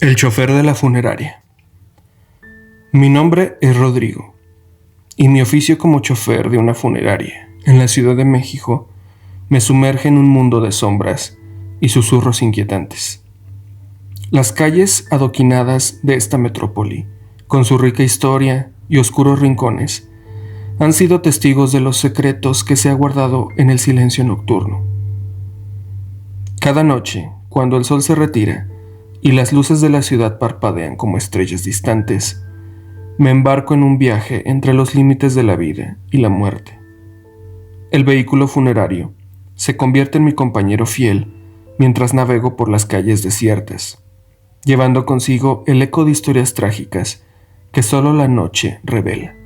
El chofer de la funeraria. Mi nombre es Rodrigo, y mi oficio como chofer de una funeraria en la Ciudad de México me sumerge en un mundo de sombras y susurros inquietantes. Las calles adoquinadas de esta metrópoli, con su rica historia y oscuros rincones, han sido testigos de los secretos que se ha guardado en el silencio nocturno. Cada noche, cuando el sol se retira y las luces de la ciudad parpadean como estrellas distantes, me embarco en un viaje entre los límites de la vida y la muerte. El vehículo funerario se convierte en mi compañero fiel mientras navego por las calles desiertas, llevando consigo el eco de historias trágicas que solo la noche revela.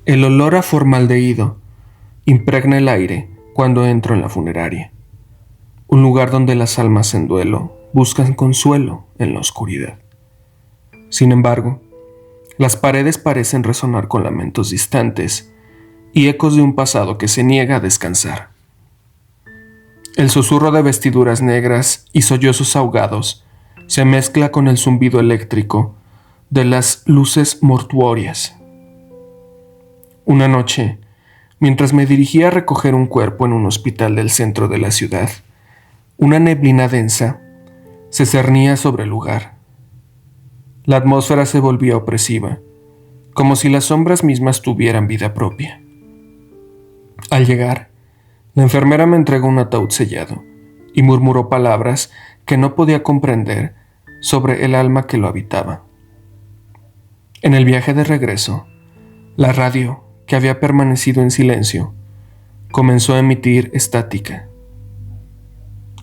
El olor a formaldehído impregna el aire cuando entro en la funeraria, un lugar donde las almas en duelo buscan consuelo en la oscuridad. Sin embargo, las paredes parecen resonar con lamentos distantes y ecos de un pasado que se niega a descansar. El susurro de vestiduras negras y sollozos ahogados se mezcla con el zumbido eléctrico de las luces mortuorias. Una noche, mientras me dirigía a recoger un cuerpo en un hospital del centro de la ciudad, una neblina densa se cernía sobre el lugar. La atmósfera se volvía opresiva, como si las sombras mismas tuvieran vida propia. Al llegar, la enfermera me entregó un ataúd sellado y murmuró palabras que no podía comprender sobre el alma que lo habitaba. En el viaje de regreso, la radio, que había permanecido en silencio, comenzó a emitir estática.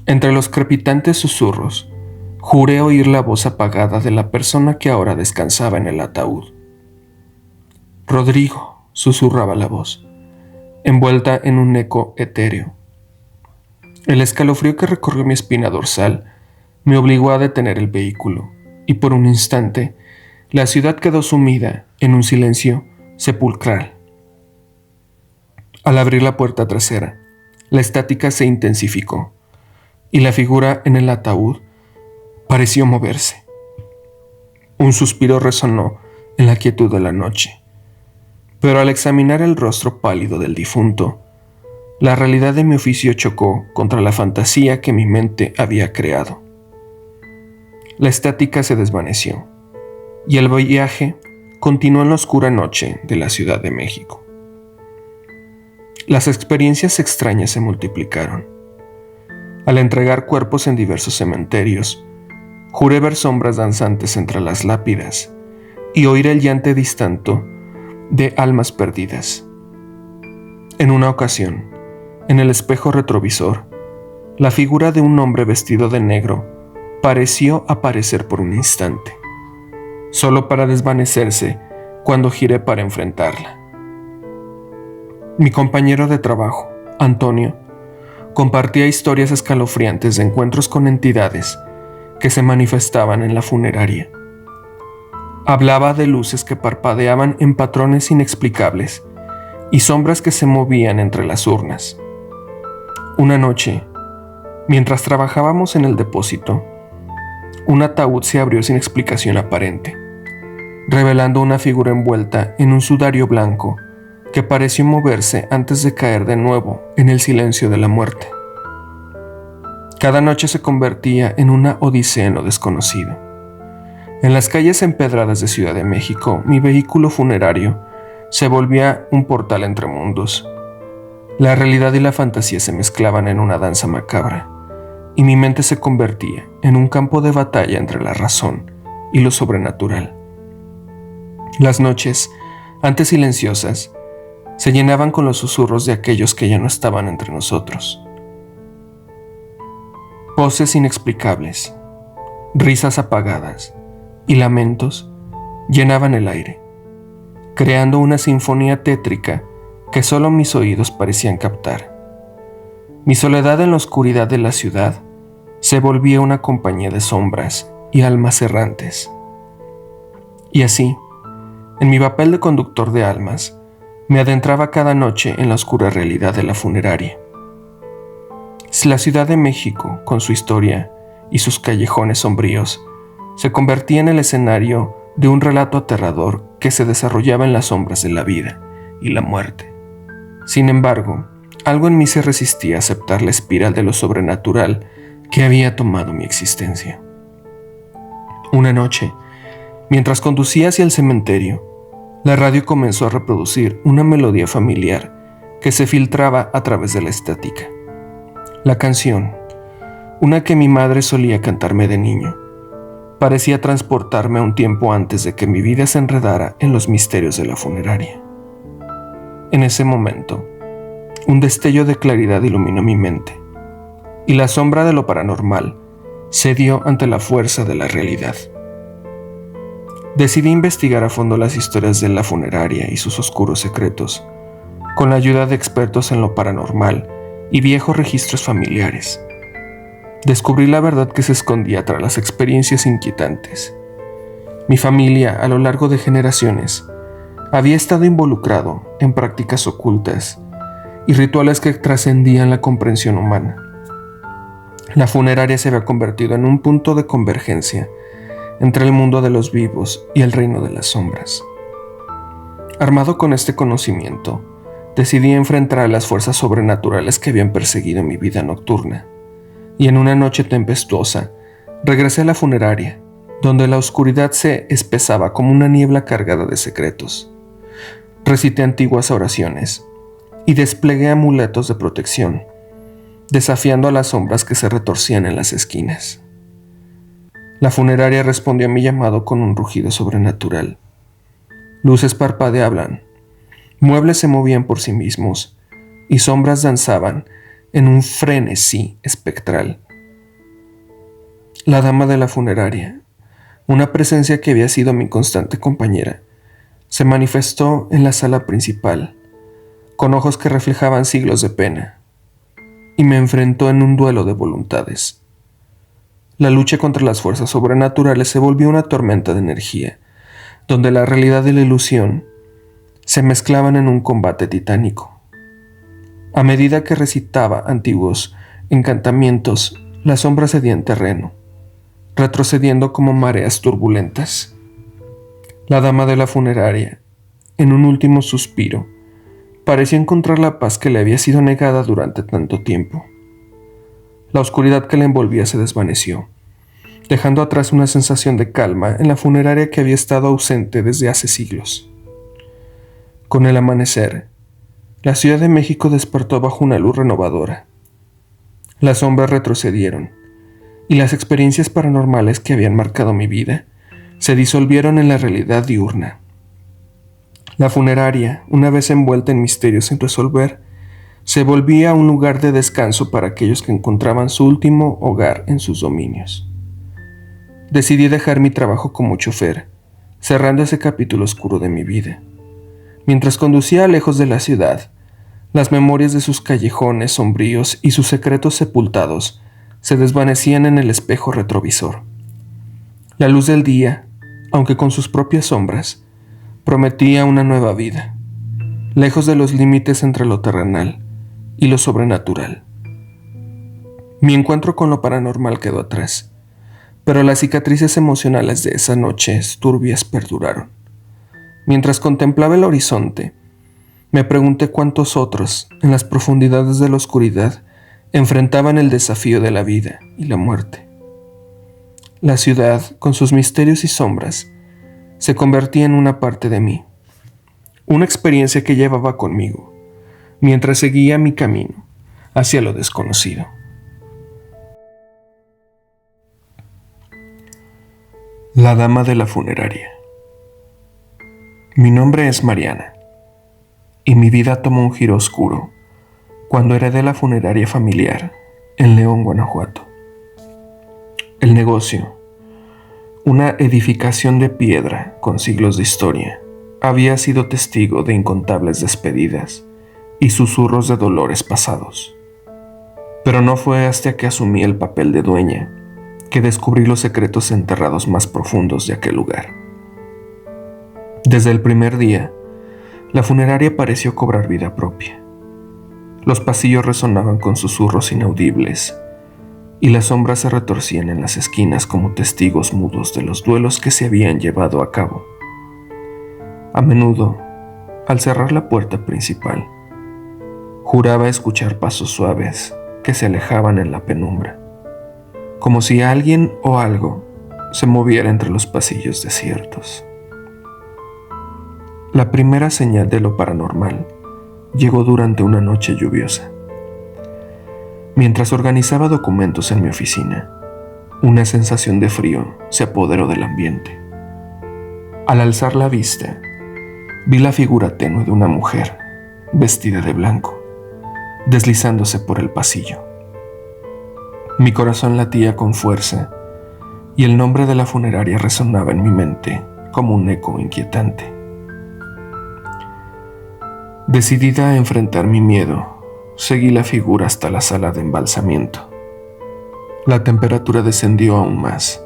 Entre los crepitantes susurros, juré oír la voz apagada de la persona que ahora descansaba en el ataúd. Rodrigo, susurraba la voz, envuelta en un eco etéreo. El escalofrío que recorrió mi espina dorsal me obligó a detener el vehículo, y por un instante, la ciudad quedó sumida en un silencio sepulcral. Al abrir la puerta trasera, la estática se intensificó, y la figura en el ataúd pareció moverse. Un suspiro resonó en la quietud de la noche, pero al examinar el rostro pálido del difunto, la realidad de mi oficio chocó contra la fantasía que mi mente había creado. La estática se desvaneció, y el viaje continuó en la oscura noche de la Ciudad de México. Las experiencias extrañas se multiplicaron. Al entregar cuerpos en diversos cementerios, juré ver sombras danzantes entre las lápidas y oír el llanto distante de almas perdidas. En una ocasión, en el espejo retrovisor, la figura de un hombre vestido de negro pareció aparecer por un instante, solo para desvanecerse cuando giré para enfrentarla. Mi compañero de trabajo, Antonio, compartía historias escalofriantes de encuentros con entidades que se manifestaban en la funeraria. Hablaba de luces que parpadeaban en patrones inexplicables y sombras que se movían entre las urnas. Una noche, mientras trabajábamos en el depósito, un ataúd se abrió sin explicación aparente, revelando una figura envuelta en un sudario blanco que pareció moverse antes de caer de nuevo en el silencio de la muerte. Cada noche se convertía en una odisea en lo desconocido. En las calles empedradas de Ciudad de México, mi vehículo funerario se volvía un portal entre mundos. La realidad y la fantasía se mezclaban en una danza macabra, y mi mente se convertía en un campo de batalla entre la razón y lo sobrenatural. Las noches, antes silenciosas, se llenaban con los susurros de aquellos que ya no estaban entre nosotros. Voces inexplicables, risas apagadas y lamentos llenaban el aire, creando una sinfonía tétrica que solo mis oídos parecían captar. Mi soledad en la oscuridad de la ciudad se volvía una compañía de sombras y almas errantes. Y así, en mi papel de conductor de almas, me adentraba cada noche en la oscura realidad de la funeraria. La Ciudad de México, con su historia y sus callejones sombríos se convertía en el escenario de un relato aterrador que se desarrollaba en las sombras de la vida y la muerte. Sin embargo, algo en mí se resistía a aceptar la espiral de lo sobrenatural que había tomado mi existencia. Una noche, mientras conducía hacia el cementerio, la radio comenzó a reproducir una melodía familiar que se filtraba a través de la estática. La canción, una que mi madre solía cantarme de niño, parecía transportarme a un tiempo antes de que mi vida se enredara en los misterios de la funeraria. En ese momento, un destello de claridad iluminó mi mente, y la sombra de lo paranormal cedió ante la fuerza de la realidad. Decidí investigar a fondo las historias de la funeraria y sus oscuros secretos, con la ayuda de expertos en lo paranormal y viejos registros familiares. Descubrí la verdad que se escondía tras las experiencias inquietantes. Mi familia, a lo largo de generaciones, había estado involucrado en prácticas ocultas y rituales que trascendían la comprensión humana. La funeraria se había convertido en un punto de convergencia entre el mundo de los vivos y el reino de las sombras. Armado con este conocimiento, decidí enfrentar a las fuerzas sobrenaturales que habían perseguido mi vida nocturna, y en una noche tempestuosa regresé a la funeraria, donde la oscuridad se espesaba como una niebla cargada de secretos. Recité antiguas oraciones y desplegué amuletos de protección, desafiando a las sombras que se retorcían en las esquinas. La funeraria respondió a mi llamado con un rugido sobrenatural. Luces parpadeaban, muebles se movían por sí mismos y sombras danzaban en un frenesí espectral. La dama de la funeraria, una presencia que había sido mi constante compañera, se manifestó en la sala principal, con ojos que reflejaban siglos de pena, y me enfrentó en un duelo de voluntades. La lucha contra las fuerzas sobrenaturales se volvió una tormenta de energía, donde la realidad y la ilusión se mezclaban en un combate titánico. A medida que recitaba antiguos encantamientos, la sombra cedía terreno, retrocediendo como mareas turbulentas. La dama de la funeraria, en un último suspiro, parecía encontrar la paz que le había sido negada durante tanto tiempo. La oscuridad que la envolvía se desvaneció, dejando atrás una sensación de calma en la funeraria que había estado ausente desde hace siglos. Con el amanecer, la Ciudad de México despertó bajo una luz renovadora. Las sombras retrocedieron, y las experiencias paranormales que habían marcado mi vida se disolvieron en la realidad diurna. La funeraria, una vez envuelta en misterios sin resolver, se volvía un lugar de descanso para aquellos que encontraban su último hogar en sus dominios. Decidí dejar mi trabajo como chofer, cerrando ese capítulo oscuro de mi vida. Mientras conducía lejos de la ciudad, las memorias de sus callejones sombríos y sus secretos sepultados se desvanecían en el espejo retrovisor. La luz del día, aunque con sus propias sombras, prometía una nueva vida, lejos de los límites entre lo terrenal y lo sobrenatural. Mi encuentro con lo paranormal quedó atrás, pero las cicatrices emocionales de esas noches turbias perduraron. Mientras contemplaba el horizonte, me pregunté cuántos otros, en las profundidades de la oscuridad, enfrentaban el desafío de la vida y la muerte. La ciudad, con sus misterios y sombras, se convertía en una parte de mí, una experiencia que llevaba conmigo, mientras seguía mi camino hacia lo desconocido. La dama de la funeraria. Mi nombre es Mariana, y mi vida tomó un giro oscuro cuando heredé la funeraria familiar en León, Guanajuato. El negocio, una edificación de piedra con siglos de historia, había sido testigo de incontables despedidas y susurros de dolores pasados. Pero no fue hasta que asumí el papel de dueña que descubrí los secretos enterrados más profundos de aquel lugar. Desde el primer día, la funeraria pareció cobrar vida propia. Los pasillos resonaban con susurros inaudibles, y las sombras se retorcían en las esquinas como testigos mudos de los duelos que se habían llevado a cabo. A menudo, al cerrar la puerta principal, juraba escuchar pasos suaves que se alejaban en la penumbra, como si alguien o algo se moviera entre los pasillos desiertos. La primera señal de lo paranormal llegó durante una noche lluviosa. Mientras organizaba documentos en mi oficina, una sensación de frío se apoderó del ambiente. Al alzar la vista, vi la figura tenue de una mujer, vestida de blanco, deslizándose por el pasillo. Mi corazón latía con fuerza y el nombre de la funeraria resonaba en mi mente como un eco inquietante. Decidida a enfrentar mi miedo, seguí la figura hasta la sala de embalsamiento. La temperatura descendió aún más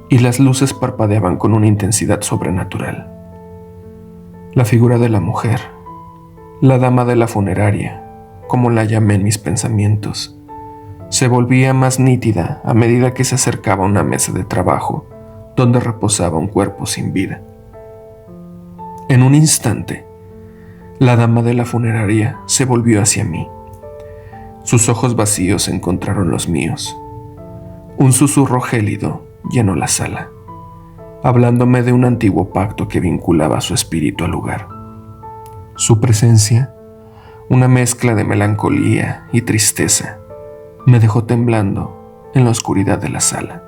y las luces parpadeaban con una intensidad sobrenatural. La figura de la mujer, la dama de la funeraria, como la llamé en mis pensamientos, se volvía más nítida a medida que se acercaba a una mesa de trabajo donde reposaba un cuerpo sin vida. En un instante, la dama de la funeraria se volvió hacia mí. Sus ojos vacíos encontraron los míos. Un susurro gélido llenó la sala, hablándome de un antiguo pacto que vinculaba su espíritu al lugar. Su presencia, una mezcla de melancolía y tristeza, me dejó temblando en la oscuridad de la sala.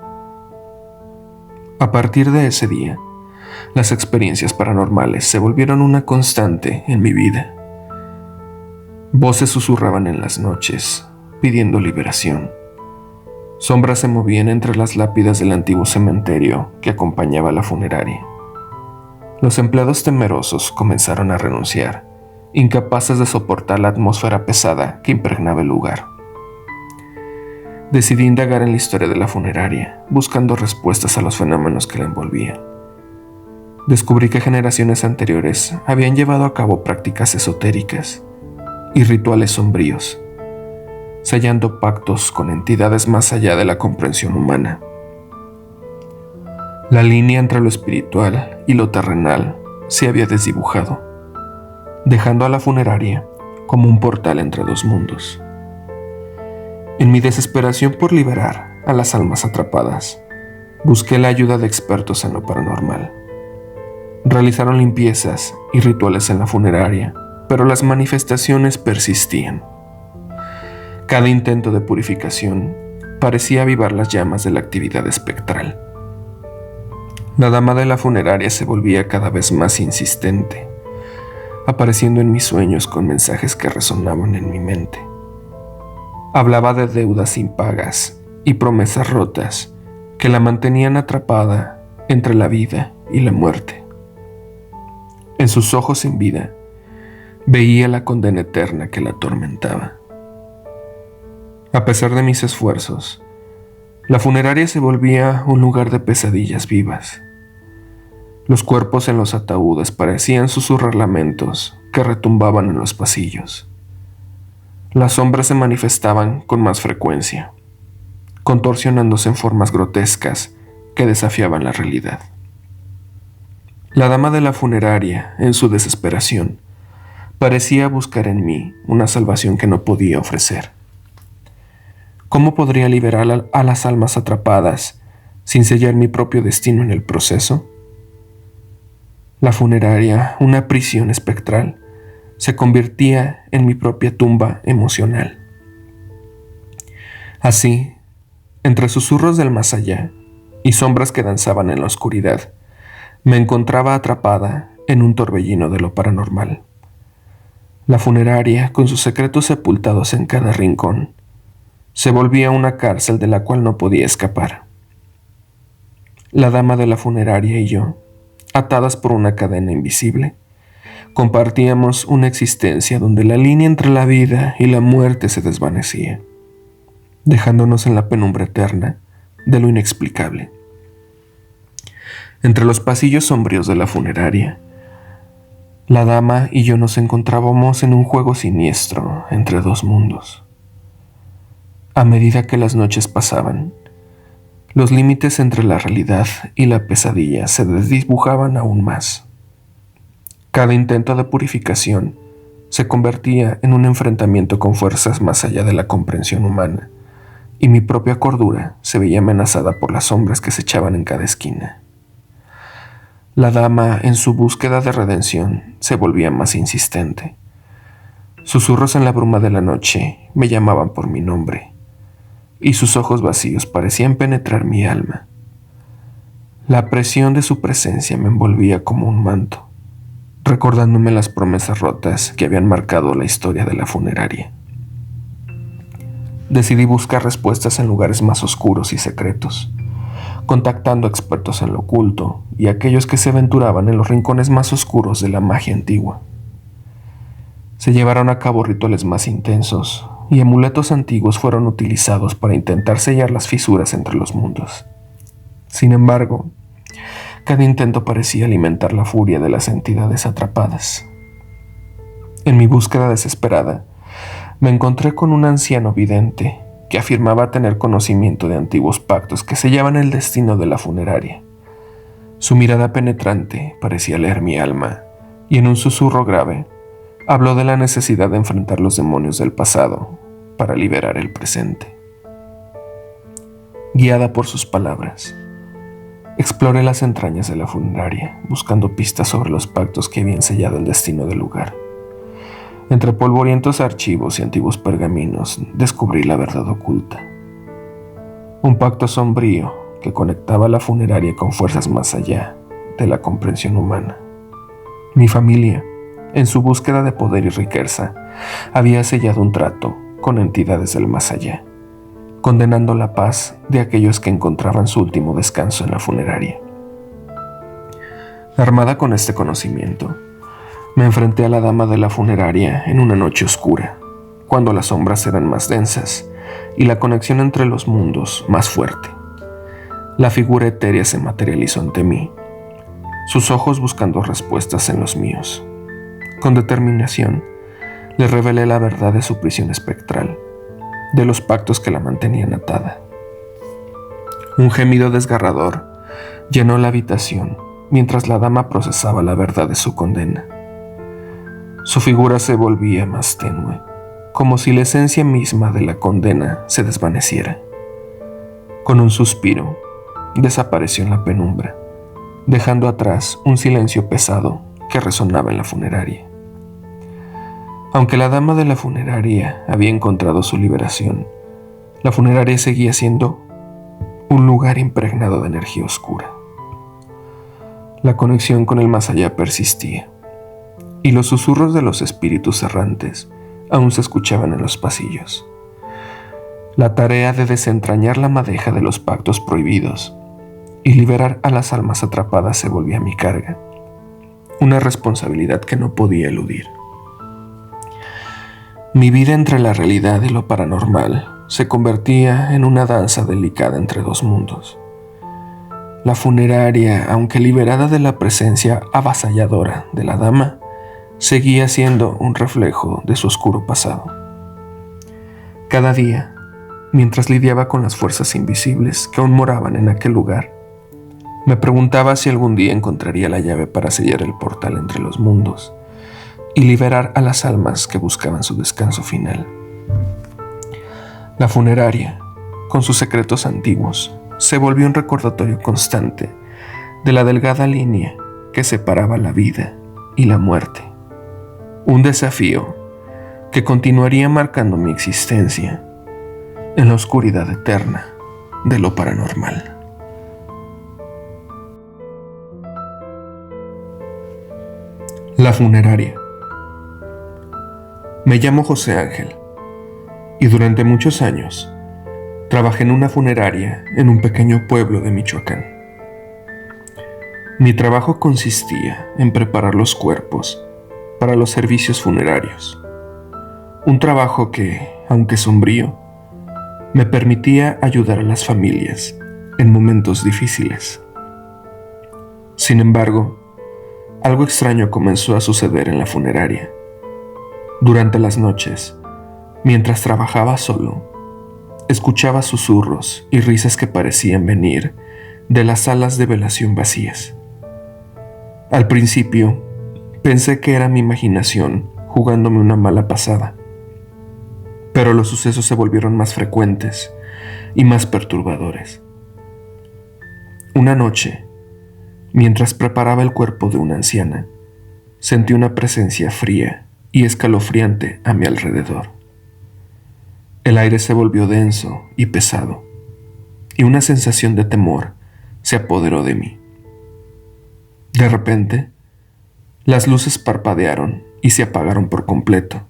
A partir de ese día, las experiencias paranormales se volvieron una constante en mi vida. Voces susurraban en las noches, pidiendo liberación. Sombras se movían entre las lápidas del antiguo cementerio que acompañaba la funeraria. Los empleados temerosos comenzaron a renunciar, incapaces de soportar la atmósfera pesada que impregnaba el lugar. Decidí indagar en la historia de la funeraria, buscando respuestas a los fenómenos que la envolvían. Descubrí que generaciones anteriores habían llevado a cabo prácticas esotéricas y rituales sombríos, sellando pactos con entidades más allá de la comprensión humana. La línea entre lo espiritual y lo terrenal se había desdibujado, dejando a la funeraria como un portal entre dos mundos. En mi desesperación por liberar a las almas atrapadas, busqué la ayuda de expertos en lo paranormal. Realizaron limpiezas y rituales en la funeraria, pero las manifestaciones persistían. Cada intento de purificación parecía avivar las llamas de la actividad espectral. La dama de la funeraria se volvía cada vez más insistente, apareciendo en mis sueños con mensajes que resonaban en mi mente. Hablaba de deudas impagas y promesas rotas que la mantenían atrapada entre la vida y la muerte. En sus ojos sin vida veía la condena eterna que la atormentaba. A pesar de mis esfuerzos, la funeraria se volvía un lugar de pesadillas vivas. Los cuerpos en los ataúdes parecían susurrar lamentos que retumbaban en los pasillos. Las sombras se manifestaban con más frecuencia, contorsionándose en formas grotescas que desafiaban la realidad. La dama de la funeraria, en su desesperación, parecía buscar en mí una salvación que no podía ofrecer. ¿Cómo podría liberar a las almas atrapadas sin sellar mi propio destino en el proceso? La funeraria, una prisión espectral, se convertía en mi propia tumba emocional. Así, entre susurros del más allá y sombras que danzaban en la oscuridad, me encontraba atrapada en un torbellino de lo paranormal. La funeraria, con sus secretos sepultados en cada rincón, se volvía una cárcel de la cual no podía escapar. La dama de la funeraria y yo, atadas por una cadena invisible, compartíamos una existencia donde la línea entre la vida y la muerte se desvanecía, dejándonos en la penumbra eterna de lo inexplicable. Entre los pasillos sombríos de la funeraria, la dama y yo nos encontrábamos en un juego siniestro entre dos mundos. A medida que las noches pasaban, los límites entre la realidad y la pesadilla se desdibujaban aún más. Cada intento de purificación se convertía en un enfrentamiento con fuerzas más allá de la comprensión humana, y mi propia cordura se veía amenazada por las sombras que se echaban en cada esquina. La dama, en su búsqueda de redención, se volvía más insistente. Susurros en la bruma de la noche me llamaban por mi nombre, y sus ojos vacíos parecían penetrar mi alma. La presión de su presencia me envolvía como un manto, recordándome las promesas rotas que habían marcado la historia de la funeraria. Decidí buscar respuestas en lugares más oscuros y secretos, contactando expertos en lo oculto y aquellos que se aventuraban en los rincones más oscuros de la magia antigua. Se llevaron a cabo rituales más intensos y amuletos antiguos fueron utilizados para intentar sellar las fisuras entre los mundos. Sin embargo, cada intento parecía alimentar la furia de las entidades atrapadas. En mi búsqueda desesperada, me encontré con un anciano vidente que afirmaba tener conocimiento de antiguos pactos que sellaban el destino de la funeraria. Su mirada penetrante parecía leer mi alma, y en un susurro grave, habló de la necesidad de enfrentar los demonios del pasado para liberar el presente. Guiada por sus palabras, exploré las entrañas de la funeraria, buscando pistas sobre los pactos que habían sellado el destino del lugar. Entre polvorientos archivos y antiguos pergaminos descubrí la verdad oculta. Un pacto sombrío que conectaba la funeraria con fuerzas más allá de la comprensión humana. Mi familia, en su búsqueda de poder y riqueza, había sellado un trato con entidades del más allá, condenando la paz de aquellos que encontraban su último descanso en la funeraria. Armada con este conocimiento, me enfrenté a la dama de la funeraria en una noche oscura, cuando las sombras eran más densas y la conexión entre los mundos más fuerte. La figura etérea se materializó ante mí, sus ojos buscando respuestas en los míos. Con determinación, le revelé la verdad de su prisión espectral, de los pactos que la mantenían atada. Un gemido desgarrador llenó la habitación mientras la dama procesaba la verdad de su condena. Su figura se volvía más tenue, como si la esencia misma de la condena se desvaneciera. Con un suspiro, desapareció en la penumbra, dejando atrás un silencio pesado que resonaba en la funeraria. Aunque la dama de la funeraria había encontrado su liberación, la funeraria seguía siendo un lugar impregnado de energía oscura. La conexión con el más allá persistía, y los susurros de los espíritus errantes aún se escuchaban en los pasillos. La tarea de desentrañar la madeja de los pactos prohibidos y liberar a las almas atrapadas se volvía mi carga, una responsabilidad que no podía eludir. Mi vida entre la realidad y lo paranormal se convertía en una danza delicada entre dos mundos. La funeraria, aunque liberada de la presencia avasalladora de la dama, seguía siendo un reflejo de su oscuro pasado. Cada día, mientras lidiaba con las fuerzas invisibles que aún moraban en aquel lugar, me preguntaba si algún día encontraría la llave para sellar el portal entre los mundos y liberar a las almas que buscaban su descanso final. La funeraria, con sus secretos antiguos, se volvió un recordatorio constante de la delgada línea que separaba la vida y la muerte. Un desafío que continuaría marcando mi existencia en la oscuridad eterna de lo paranormal. La funeraria. Me llamo José Ángel y durante muchos años trabajé en una funeraria en un pequeño pueblo de Michoacán. Mi trabajo consistía en preparar los cuerpos para los servicios funerarios, un trabajo que, aunque sombrío, me permitía ayudar a las familias en momentos difíciles. Sin embargo, algo extraño comenzó a suceder en la funeraria. Durante las noches, mientras trabajaba solo, Escuchaba susurros y risas que parecían venir de las salas de velación vacías. Al principio, pensé que era mi imaginación jugándome una mala pasada, pero los sucesos se volvieron más frecuentes y más perturbadores. Una noche, mientras preparaba el cuerpo de una anciana, sentí una presencia fría y escalofriante a mi alrededor. El aire se volvió denso y pesado, y una sensación de temor se apoderó de mí. De repente, las luces parpadearon y se apagaron por completo,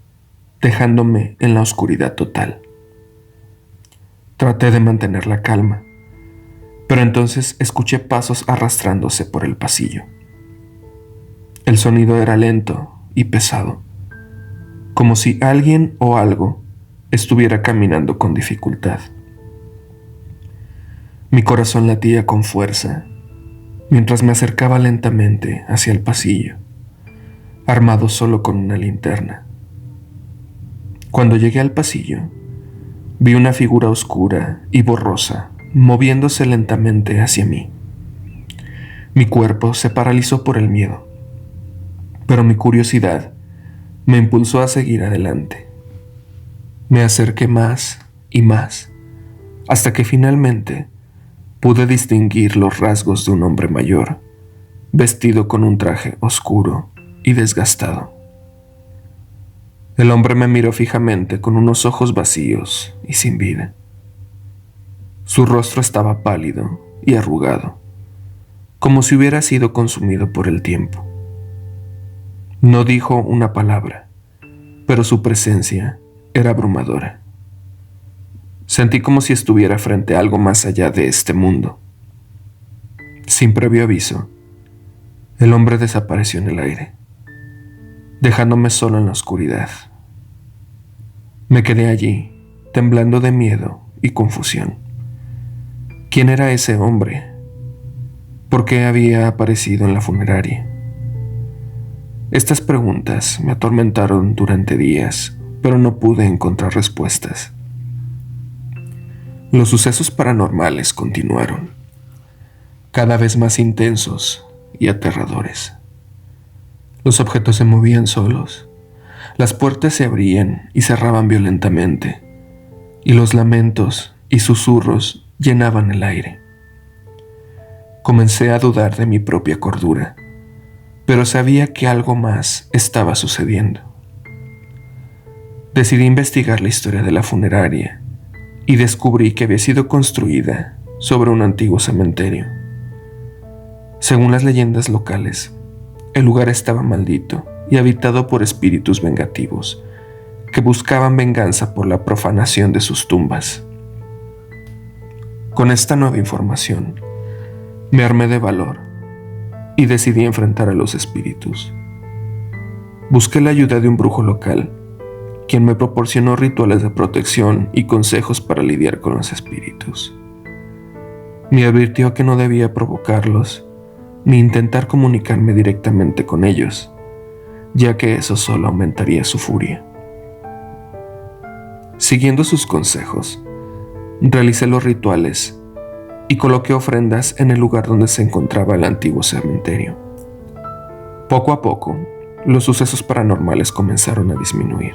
dejándome en la oscuridad total. Traté de mantener la calma, pero entonces escuché pasos arrastrándose por el pasillo. El sonido era lento y pesado, como si alguien o algo estuviera caminando con dificultad. Mi corazón latía con fuerza mientras me acercaba lentamente hacia el pasillo, armado solo con una linterna. Cuando llegué al pasillo, vi una figura oscura y borrosa moviéndose lentamente hacia mí. Mi cuerpo se paralizó por el miedo, pero mi curiosidad me impulsó a seguir adelante. Me acerqué más y más, hasta que finalmente pude distinguir los rasgos de un hombre mayor, vestido con un traje oscuro y desgastado. El hombre me miró fijamente con unos ojos vacíos y sin vida. Su rostro estaba pálido y arrugado, como si hubiera sido consumido por el tiempo. No dijo una palabra, pero su presencia era abrumadora. Sentí como si estuviera frente a algo más allá de este mundo. Sin previo aviso, el hombre desapareció en el aire, dejándome solo en la oscuridad. Me quedé allí, temblando de miedo y confusión. ¿Quién era ese hombre? ¿Por qué había aparecido en la funeraria? Estas preguntas me atormentaron durante días, pero no pude encontrar respuestas. Los sucesos paranormales continuaron, cada vez más intensos y aterradores. Los objetos se movían solos, las puertas se abrían y cerraban violentamente, y los lamentos y susurros llenaban el aire. Comencé a dudar de mi propia cordura, pero sabía que algo más estaba sucediendo. Decidí investigar la historia de la funeraria y descubrí que había sido construida sobre un antiguo cementerio. Según las leyendas locales, el lugar estaba maldito y habitado por espíritus vengativos que buscaban venganza por la profanación de sus tumbas. Con esta nueva información, me armé de valor y decidí enfrentar a los espíritus. Busqué la ayuda de un brujo local, quien me proporcionó rituales de protección y consejos para lidiar con los espíritus. Me advirtió que no debía provocarlos ni intentar comunicarme directamente con ellos, ya que eso solo aumentaría su furia. Siguiendo sus consejos, realicé los rituales y coloqué ofrendas en el lugar donde se encontraba el antiguo cementerio. Poco a poco, los sucesos paranormales comenzaron a disminuir.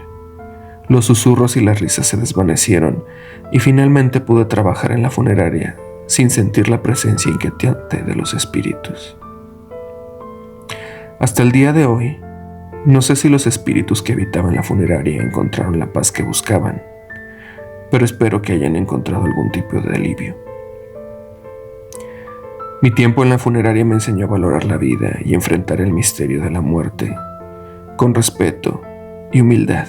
Los susurros y las risas se desvanecieron y finalmente pude trabajar en la funeraria sin sentir la presencia inquietante de los espíritus. Hasta el día de hoy, no sé si los espíritus que habitaban la funeraria encontraron la paz que buscaban, pero espero que hayan encontrado algún tipo de alivio. Mi tiempo en la funeraria me enseñó a valorar la vida y enfrentar el misterio de la muerte con respeto y humildad.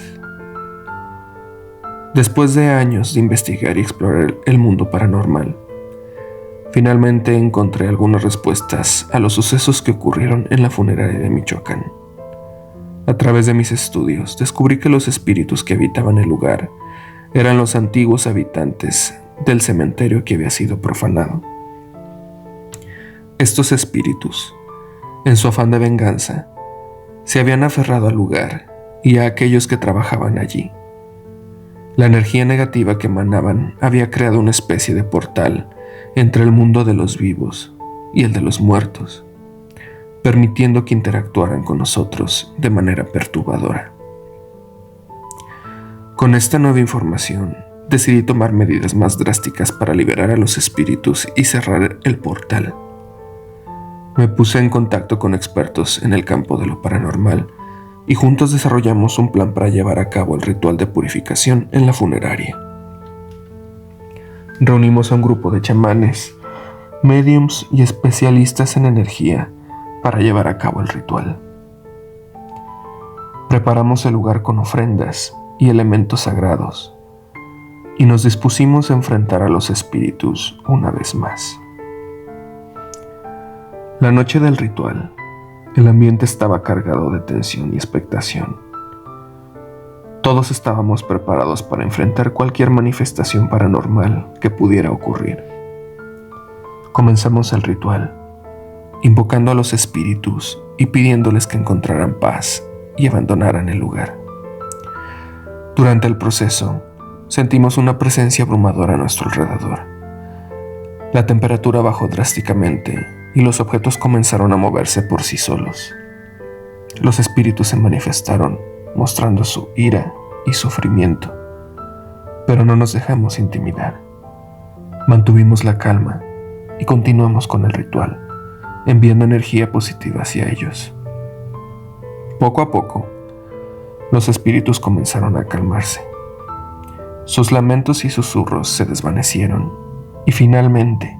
Después de años de investigar y explorar el mundo paranormal, finalmente encontré algunas respuestas a los sucesos que ocurrieron en la funeraria de Michoacán. A través de mis estudios, descubrí que los espíritus que habitaban el lugar eran los antiguos habitantes del cementerio que había sido profanado. Estos espíritus, en su afán de venganza, se habían aferrado al lugar y a aquellos que trabajaban allí. La energía negativa que emanaban había creado una especie de portal entre el mundo de los vivos y el de los muertos, permitiendo que interactuaran con nosotros de manera perturbadora. Con esta nueva información, decidí tomar medidas más drásticas para liberar a los espíritus y cerrar el portal. Me puse en contacto con expertos en el campo de lo paranormal y juntos desarrollamos un plan para llevar a cabo el ritual de purificación en la funeraria. Reunimos a un grupo de chamanes, médiums y especialistas en energía para llevar a cabo el ritual. Preparamos el lugar con ofrendas y elementos sagrados y nos dispusimos a enfrentar a los espíritus una vez más. La noche del ritual, el ambiente estaba cargado de tensión y expectación. Todos estábamos preparados para enfrentar cualquier manifestación paranormal que pudiera ocurrir. Comenzamos el ritual, invocando a los espíritus y pidiéndoles que encontraran paz y abandonaran el lugar. Durante el proceso, sentimos una presencia abrumadora a nuestro alrededor. La temperatura bajó drásticamente y los objetos comenzaron a moverse por sí solos. Los espíritus se manifestaron, mostrando su ira y sufrimiento, pero no nos dejamos intimidar. Mantuvimos la calma y continuamos con el ritual, enviando energía positiva hacia ellos. Poco a poco, los espíritus comenzaron a calmarse. Sus lamentos y susurros se desvanecieron y finalmente,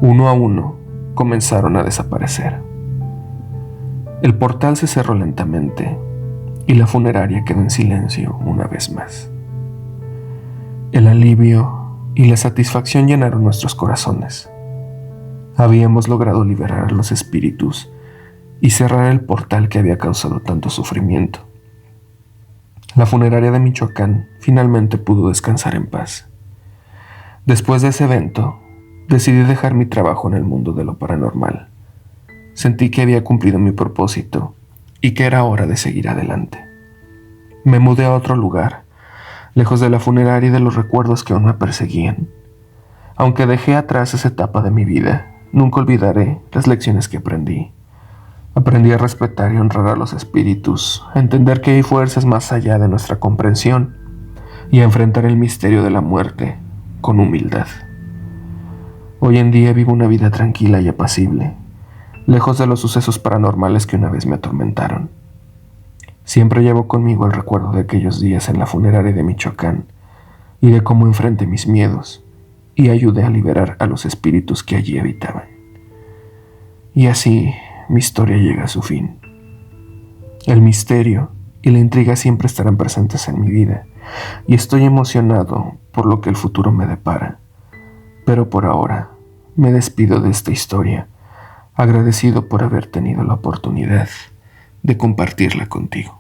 uno a uno, comenzaron a desaparecer. El portal se cerró lentamente y la funeraria quedó en silencio una vez más. El alivio y la satisfacción llenaron nuestros corazones. Habíamos logrado liberar a los espíritus y cerrar el portal que había causado tanto sufrimiento. La funeraria de Michoacán finalmente pudo descansar en paz. Después de ese evento, decidí dejar mi trabajo en el mundo de lo paranormal. Sentí que había cumplido mi propósito y que era hora de seguir adelante. Me mudé a otro lugar, lejos de la funeraria y de los recuerdos que aún me perseguían. Aunque dejé atrás esa etapa de mi vida, nunca olvidaré las lecciones que aprendí. Aprendí a respetar y honrar a los espíritus, a entender que hay fuerzas más allá de nuestra comprensión y a enfrentar el misterio de la muerte con humildad. Hoy en día vivo una vida tranquila y apacible, lejos de los sucesos paranormales que una vez me atormentaron. Siempre llevo conmigo el recuerdo de aquellos días en la funeraria de Michoacán y de cómo enfrenté mis miedos y ayudé a liberar a los espíritus que allí habitaban. Y así mi historia llega a su fin. El misterio y la intriga siempre estarán presentes en mi vida y estoy emocionado por lo que el futuro me depara. Pero por ahora me despido de esta historia, agradecido por haber tenido la oportunidad de compartirla contigo.